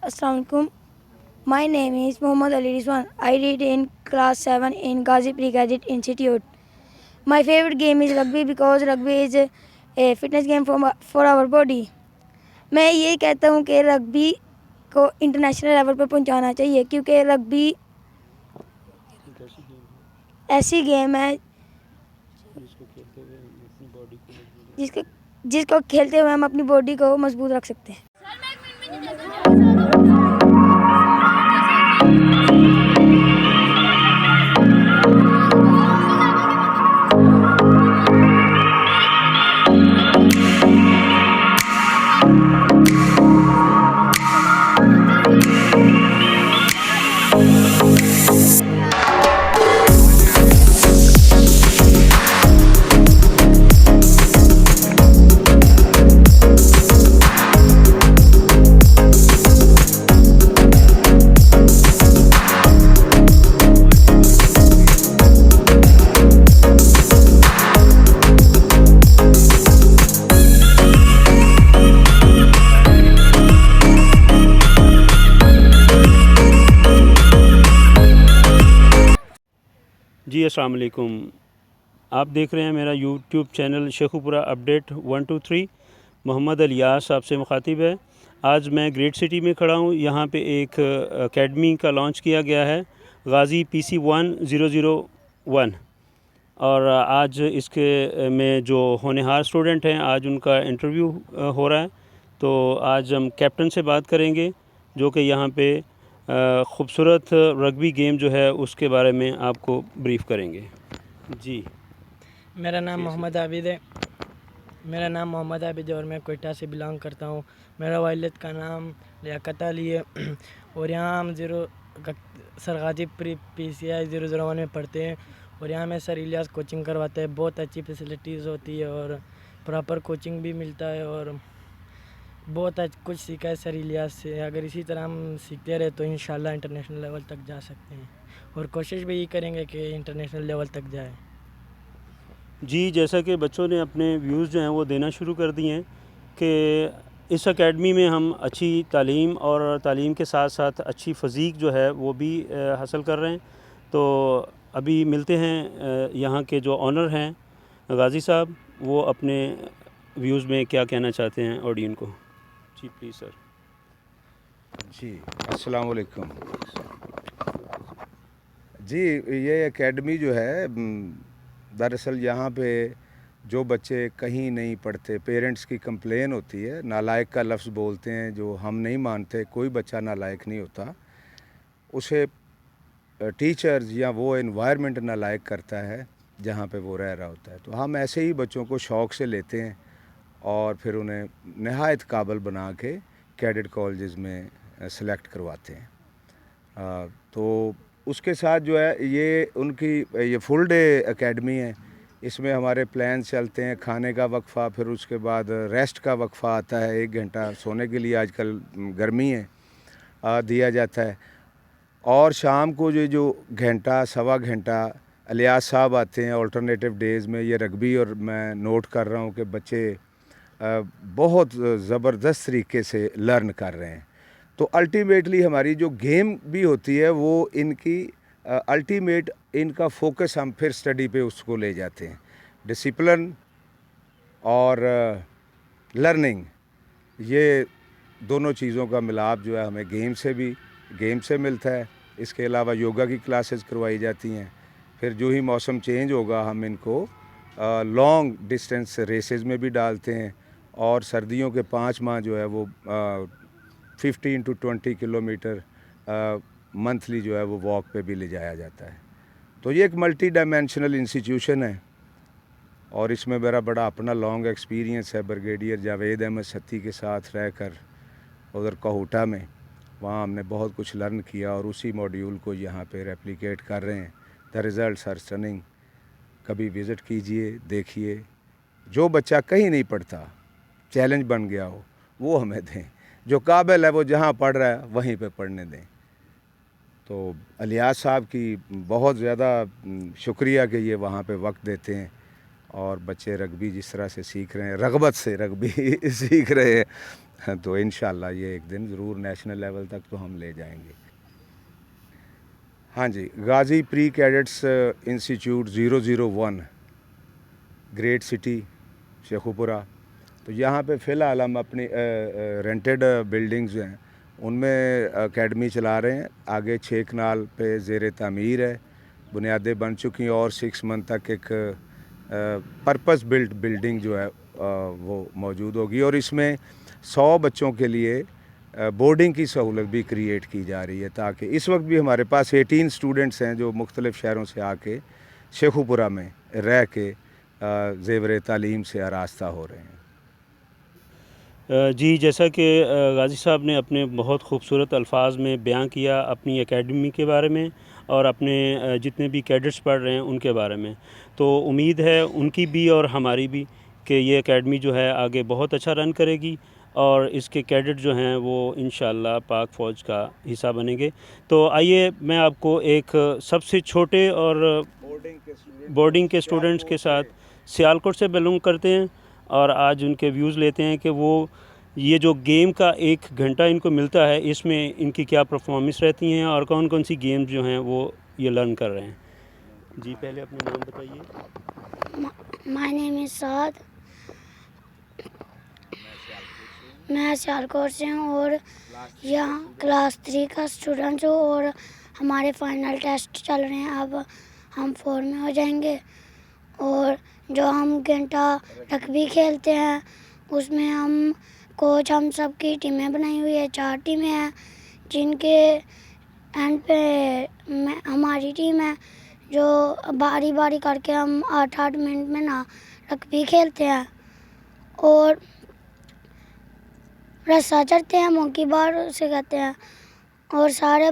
Assalamualaikum. My name is Muhammad Ali Rizwan. I read in class 7 in Ghazi Pre-Cadet Institute. My favorite game is rugby because rugby is a fitness game for our body. मैं ये कहता हूँ कि rugby को international level पर पहुँचाना चाहिए क्योंकि रग्बी ऐसी गेम है जिसको जिसको खेलते हुए हम अपनी बॉडी को मजबूत रख सकते हैं। जी अस्सलाम वालेकुम। आप देख रहे हैं मेरा YouTube channel Sheikhupura update 123। Mohammad Ilyas आपसे मुखातिब है। आज मैं ग्रेट सिटी में खड़ा हूँ। यहाँ पे एक एकेडमी का लॉन्च किया गया है, गाज़ी PC 1001, और आज इसके में जो होनहार स्टूडेंट हैं आज उनका इंटरव्यू हो रहा है। तो आज हम कैप्टन से बात करेंगे जो कि यहाँ पे ख़ूबसूरत रग्बी गेम जो है उसके बारे में आपको ब्रीफ़ करेंगे। जी, मेरा नाम मोहम्मद आबिद है। और मैं कोयटा से बिलोंग करता हूँ। मेरा वालिद का नाम लियाकत अली है और यहाँ हम सरगाजी PCI 001 में पढ़ते हैं और यहाँ में सर इलियास कोचिंग करवाते हैं। बहुत अच्छी फैसिलिटीज़ होती है और प्रॉपर कोचिंग भी मिलता है और बहुत कुछ सीखा है सर इलियास से। अगर इसी तरह हम सीखते रहे तो इंशाल्लाह इंटरनेशनल लेवल तक जा सकते हैं और कोशिश भी यही करेंगे कि इंटरनेशनल लेवल तक जाए। जी, जैसा कि बच्चों ने अपने व्यूज़ जो हैं वो देना शुरू कर दिए हैं कि इस एकेडमी में हम अच्छी तालीम और तालीम के साथ साथ अच्छी फ़ज़ीक जो है वो भी हासिल कर रहे हैं। तो अभी मिलते हैं यहाँ के जो ऑनर हैं गाज़ी साहब, वो अपने व्यूज़ में क्या कहना चाहते हैं ऑडियंस को। जी प्लीज़ सर। जी अस्सलाम वालेकुम। जी, ये एकेडमी जो है दरअसल यहाँ पे जो बच्चे कहीं नहीं पढ़ते, पेरेंट्स की कंप्लेन होती है, नालायक का लफ्ज़ बोलते हैं जो हम नहीं मानते। कोई बच्चा नालायक नहीं होता, उसे टीचर्स या वो एनवायरनमेंट नालायक करता है जहाँ पे वो रह रहा होता है। तो हम ऐसे ही बच्चों को शौक़ से लेते हैं और फिर उन्हें नहायत काबिल बना के कैडेट कॉलेजेस में सेलेक्ट करवाते हैं। तो उसके साथ जो है ये फुल डे एकेडमी है। इसमें हमारे प्लान चलते हैं, खाने का वक्फ़ा, फिर उसके बाद रेस्ट का वक्फ़ा आता है, 1 घंटा सोने के लिए, आजकल गर्मी है, दिया जाता है। और शाम को जो घंटा सवा घंटा इलियास साहब आते हैं अल्टरनेटिव डेज़ में। ये रग्बी और मैं नोट कर रहा हूँ कि बच्चे बहुत ज़बरदस्त तरीके से लर्न कर रहे हैं। तो अल्टीमेटली हमारी जो गेम भी होती है वो इनकी अल्टीमेट इनका फोकस हम फिर स्टडी पे उसको ले जाते हैं। डिसिप्लिन और लर्निंग, ये दोनों चीज़ों का मिलाप जो है हमें गेम से मिलता है। इसके अलावा योगा की क्लासेस करवाई जाती हैं। फिर जो ही मौसम चेंज होगा हम इनको लॉन्ग डिस्टेंस रेसेस में भी डालते हैं और सर्दियों के 5 माह जो है वो 15 to 20 किलोमीटर मंथली जो है वो वॉक पे भी ले जाया जाता है। तो ये एक मल्टी डायमेंशनल इंस्टीट्यूशन है और इसमें मेरा बड़ा अपना लॉन्ग एक्सपीरियंस है। ब्रिगेडियर जावेद अहमद सत्ती के साथ रहकर उधर कोहटा में, वहाँ हमने बहुत कुछ लर्न किया और उसी मॉड्यूल को यहाँ पे रेप्लिकेट कर रहे हैं। The results are stunning. कभी विज़िट कीजिए, देखिए। जो बच्चा कहीं नहीं पढ़ता, चैलेंज बन गया हो, वो हमें दें। जो काबिल है वो जहाँ पढ़ रहा है वहीं पे पढ़ने दें। तो इलियास साहब की बहुत ज़्यादा शुक्रिया कि ये वहाँ पे वक्त देते हैं और बच्चे रग्बी जिस तरह से सीख रहे हैं, रगबत से रग्बी सीख रहे हैं तो इंशाल्लाह ये एक दिन ज़रूर नेशनल लेवल तक तो हम ले जाएंगे। हाँ जी, Ghazi pre cadets institute 001 great city Sheikhupura. तो यहाँ पे फ़िलहाल हम अपनी रेंटेड बिल्डिंग्स हैं उनमें एकेडमी चला रहे हैं। आगे 6 कनाल पे ज़ेर तामीर है, बुनियादें बन चुकी हैं और 6 मंथ तक एक पर्पस बिल्ट बिल्डिंग जो है वो मौजूद होगी और इसमें 100 बच्चों के लिए बोर्डिंग की सहूलत भी क्रिएट की जा रही है, ताकि इस वक्त भी हमारे पास 18 स्टूडेंट्स हैं जो मुख्तलिफ़ शहरों से आके शेखुपुरा में रह के ज़ेवर तालीम से आरास्ता हो रहे हैं। जी, जैसा कि गाज़ी साहब ने अपने बहुत खूबसूरत अल्फाज में बयान किया अपनी एकेडमी के बारे में और अपने जितने भी कैडेट्स पढ़ रहे हैं उनके बारे में, तो उम्मीद है उनकी भी और हमारी भी कि ये एकेडमी जो है आगे बहुत अच्छा रन करेगी और इसके कैडेट जो हैं वो इंशाअल्लाह पाक फ़ौज का हिस्सा बनेंगे। तो आइए मैं आपको एक सबसे छोटे और बोर्डिंग के स्टूडेंट्स के साथ सियालकोट से बिलोंग करते हैं और आज उनके व्यूज़ लेते हैं कि वो ये जो गेम का 1 घंटा इनको मिलता है इसमें इनकी क्या परफॉर्मेंस रहती हैं और कौन कौन सी गेम्स जो हैं वो ये लर्न कर रहे हैं। जी, पहले अपना नाम बताइए। माय नेम इज़ साद, मैं सियालकोट से हूँ और यहाँ क्लास 3 का स्टूडेंट हूँ और हमारे फाइनल टेस्ट चल रहे हैं। अब हम 4 में हो जाएंगे और जो हम घंटा रग्बी खेलते हैं उसमें हम कोच हम सब की टीमें बनाई हुई है, 4 टीमें हैं जिनके एंड पे हमारी टीम है जो बारी बारी करके हम 8-8 मिनट में ना रग्बी खेलते हैं और रस्सा चढ़ते हैं, मोंकी बार उसे कहते हैं और सारे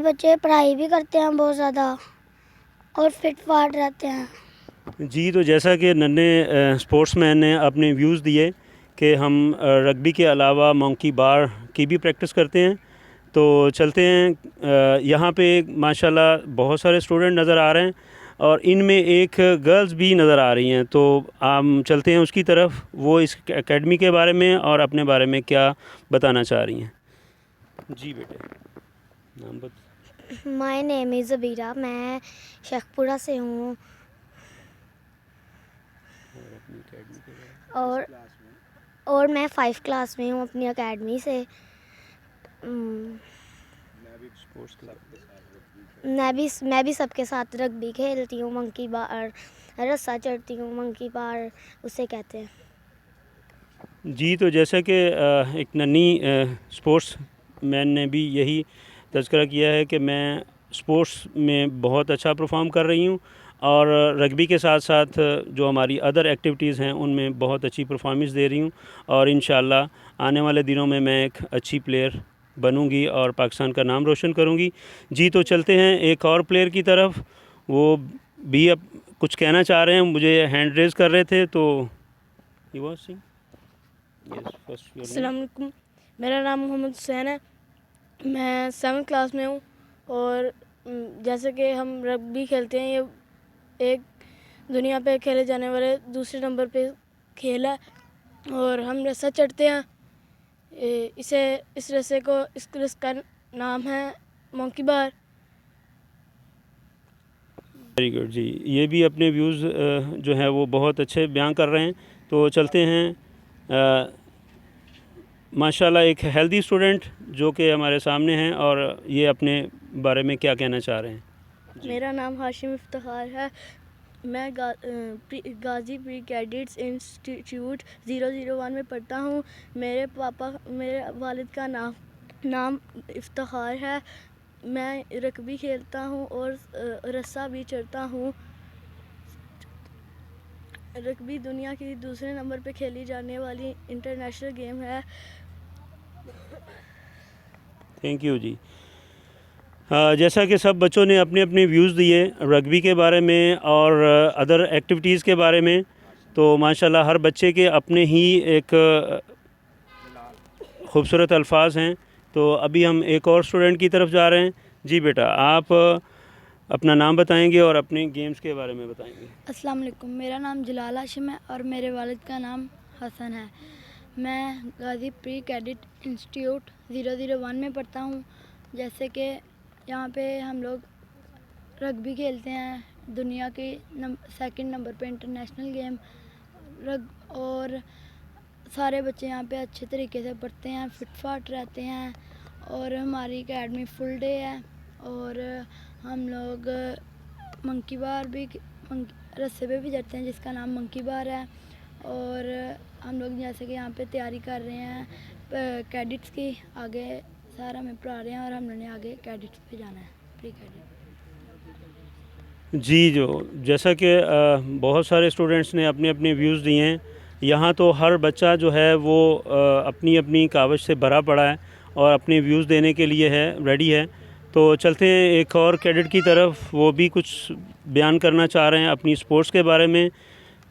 बच्चे पढ़ाई भी करते हैं बहुत ज़्यादा और फिट फाट रहते हैं। जी, तो जैसा कि नन्हे स्पोर्ट्समैन ने अपने व्यूज़ दिए कि हम रग्बी के अलावा मंकी बार की भी प्रैक्टिस करते हैं, तो चलते हैं। यहाँ पे माशाल्लाह बहुत सारे स्टूडेंट नज़र आ रहे हैं और इनमें एक गर्ल्स भी नज़र आ रही हैं, तो हम चलते हैं उसकी तरफ, वो इस एकेडमी के बारे में और अपने बारे में क्या बताना चाह रही हैं। जी बेटे, नाम बता। माय नेम इज़ ज़बीरा, मैं शेखपुरा से हूँ और मैं 5 क्लास में हूँ अपनी एकेडमी से। मैं भी सबके साथ रग्बी खेलती हूँ, मंकी बार, रस्सा चढ़ती हूँ, मंकी बार उसे कहते हैं। जी, तो जैसा कि एक नन्ही स्पोर्ट्स मैन ने भी यही तज़किरा किया है कि मैं स्पोर्ट्स में बहुत अच्छा परफॉर्म कर रही हूँ और रग्बी के साथ साथ जो हमारी अदर एक्टिविटीज़ हैं उनमें बहुत अच्छी परफॉर्मेंस दे रही हूँ और इंशाअल्लाह आने वाले दिनों में मैं एक अच्छी प्लेयर बनूंगी और पाकिस्तान का नाम रोशन करूंगी। जी, तो चलते हैं एक और प्लेयर की तरफ, वो भी अब कुछ कहना चाह रहे हैं, मुझे हैंड रेज़ कर रहे थे। तो अस्सलाम वालेकुम, मेरा नाम मोहम्मद हुसैन है, मैं 7th क्लास में हूँ और जैसे कि हम रग्बी खेलते हैं, ये एक दुनिया पे खेले जाने वाले दूसरे नंबर पे खेल है और हम रस्सा चढ़ते हैं। इस रस्से को इसका नाम है मंकी बार। वेरी गुड जी, ये भी अपने व्यूज़ जो है वो बहुत अच्छे बयान कर रहे हैं। तो चलते हैं माशाल्लाह एक हेल्दी स्टूडेंट जो कि हमारे सामने हैं और ये अपने बारे में क्या कहना चाह रहे हैं। मेरा नाम हाशिम इफ्तिखार है, मैं गाज़ी प्री कैडेट्स इंस्टीट्यूट 001 में पढ़ता हूँ। मेरे वालिद का नाम इफ्तिखार है, मैं रग्बी खेलता हूँ और रस्सा भी चढ़ता हूँ। रग्बी दुनिया की दूसरे नंबर पे खेली जाने वाली इंटरनेशनल गेम है। थैंक यू जी। जैसा कि सब बच्चों ने अपने अपने व्यूज़ दिए रग्बी के बारे में और अदर एक्टिविटीज़ के बारे में, तो माशाल्लाह हर बच्चे के अपने ही एक खूबसूरत अल्फाज हैं। तो अभी हम एक और स्टूडेंट की तरफ जा रहे हैं। जी बेटा, आप अपना नाम बताएंगे और अपने गेम्स के बारे में बताएंगे। अस्सलाम वालेकुम, मेरा नाम जलाल हाशिम है और मेरे वालिद का नाम हसन है। मैं गाज़ी प्री कैडेट इंस्टीट्यूट 001 में पढ़ता हूँ। जैसे कि यहाँ पे हम लोग रग्बी खेलते हैं, दुनिया की सेकंड नंबर पे इंटरनेशनल गेम और सारे बच्चे यहाँ पे अच्छे तरीके से पढ़ते हैं, फिट फाट रहते हैं और हमारी एकेडमी फुल डे है और हम लोग मंकी बार भी रस्से पे भी चढ़ते हैं जिसका नाम मंकी बार है और हम लोग जैसे कि यहाँ पे तैयारी कर रहे हैं कैडेट्स की, आगे सर हमें पढ़ा रहे हैं और हम लोगों ने आगे कैडेट्स पे जाना है, प्री कैडेट। जी, जैसा कि बहुत सारे स्टूडेंट्स ने अपने अपने व्यूज़ दिए हैं। यहाँ तो हर बच्चा जो है वो अपनी अपनी कावज से भरा पड़ा है और अपने व्यूज़ देने के लिए रेडी है। तो चलते हैं एक और कैडेट की तरफ, वो भी कुछ बयान करना चाह रहे हैं अपनी स्पोर्ट्स के बारे में,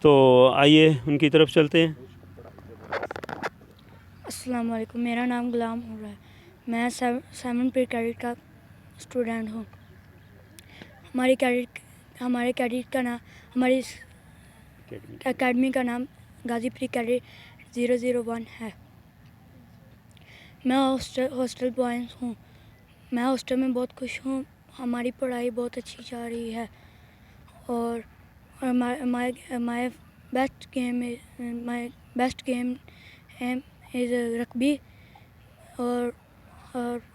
तो आइए उनकी तरफ चलते हैं। अस्सलाम वालेकुम, मेरा नाम गुलाम हो रहा है। मैं 7 प्री कैडेट का स्टूडेंट हूँ। हमारे कैडेट का नाम, हमारी एकेडमी का नाम गाज़ी प्री कैडेट 001 है। मैं हॉस्टल बॉय हूँ। मैं हॉस्टल में बहुत खुश हूँ, हमारी पढ़ाई बहुत अच्छी जा रही है और my best game is rugby और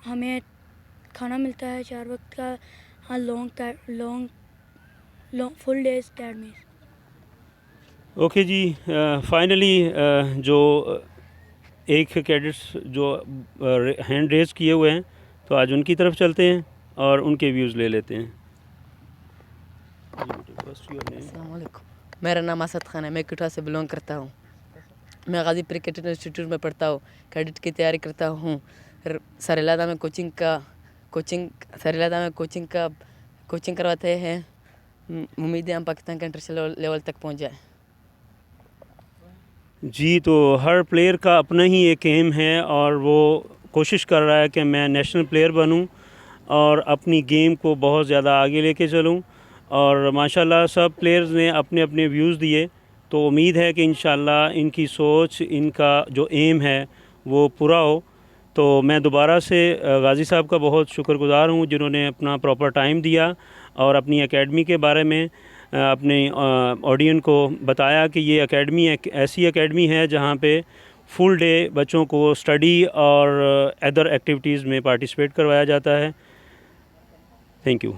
हमें खाना मिलता है 4 वक्त का, हाँ long full days academy. Okay जी, फाइनली जो एक कैडेट्स जो हैंड रेज किए हुए हैं, तो आज उनकी तरफ चलते हैं और उनके व्यूज़ ले लेते हैं। अस्सलाम वालेकुम, मेरा नाम असद खान है, मैं कोटा से बिलोंग करता हूँ। मैं गाज़ी प्री कैडेट इंस्टीट्यूट में पढ़ता हूँ, कैडेट की तैयारी करता हूँ। सरेलादा में कोचिंग करवाते हैं। उम्मीद है हम पाकिस्तान के इंटरनेशनल लेवल तक पहुँच जाए। जी, तो हर प्लेयर का अपना ही एक एम है और वो कोशिश कर रहा है कि मैं नेशनल प्लेयर बनूं और अपनी गेम को बहुत ज़्यादा आगे लेके चलूं और माशाल्लाह सब प्लेयर्स ने अपने अपने व्यूज़ दिए। तो उम्मीद है कि इंशाल्लाह इनकी सोच, इनका जो एम है वो पूरा हो। तो मैं दोबारा से गाज़ी साहब का बहुत शुक्रगुज़ार हूँ जिन्होंने अपना प्रॉपर टाइम दिया और अपनी एकेडमी के बारे में अपने ऑडियंस को बताया कि ये एकेडमी एक ऐसी एकेडमी है जहाँ पे फुल डे बच्चों को स्टडी और अदर एक्टिविटीज़ में पार्टिसिपेट करवाया जाता है। Thank you.